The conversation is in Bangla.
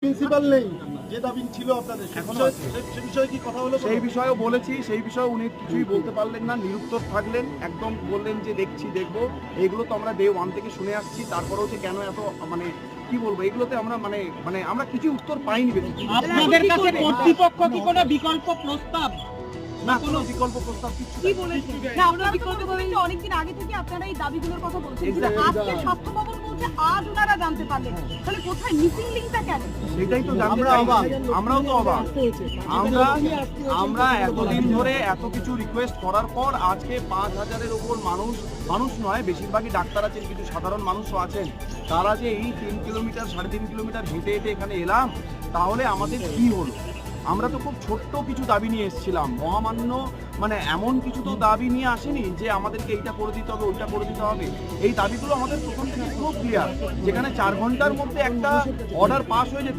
প্রিন্সিপাল নেই, যে দাবি ছিল আপনাদের এখনো আছে। সে বিষয়ে কি কথা হলো? সেই বিষয়েও বলেছি, সেই বিষয়ে উনি কিছুই বলতে পারলেন না, নিরুত্তর থাকলেন। একদম বললেন যে দেখছি, দেখবো। এইগুলো তো আমরা ডে 1 থেকে শুনে আসছি। তারপরেও যে কেন এত মানে কি বলবো, এগুলোতে আমরা মানে আমরা কিছু উত্তর পাইনি। আপনাদের কাছে কর্তৃপক্ষ কি কোনো বিকল্প প্রস্তাব না, কোনো বিকল্প প্রস্তাব কিছু কি নেই। বলেছেন? না, আপনারা বিকল্প বলেন যে অনেকদিন আগে থেকে আপনারা এই দাবিগুলোর কথা বলছেন, কিন্তু Exactly. আজকে স্বাস্থ্য ভবন বলছে আজ ওনারা জানতে পারলেন। তাহলে কোথায় মিসিং লিংকটা কেন? সেটাই তো জানতে আমরা চাইছি। অবাক। আমরাও তো অবাক। আমরা এতদিন ধরে এত কিছু রিকোয়েস্ট করার পর আজকে 5,000-এর উপর মানুষ নয়, বেশিরভাগই ডাক্তার আছেন, কিছু সাধারণ মানুষও আছেন, তারা যে এই 3 কিলোমিটার 3.5 কিলোমিটার হেঁটে হেঁটে এখানে এলাম, তাহলে আমাদের কি হলো? আমরা তো খুব ছোট্ট কিছু দাবি নিয়ে এসেছিলাম, মহামান্য মানে এমন কিছু তো দাবি নিয়ে আসেনি যে আমাদেরকে এইটা করে দিতে হবে, ওইটা করে দিতে হবে। এই দাবিগুলো আমাদের প্রথম থেকে খুব ক্লিয়ার, যেখানে 4 ঘন্টার মধ্যে একটা অর্ডার পাস হয়ে যেতে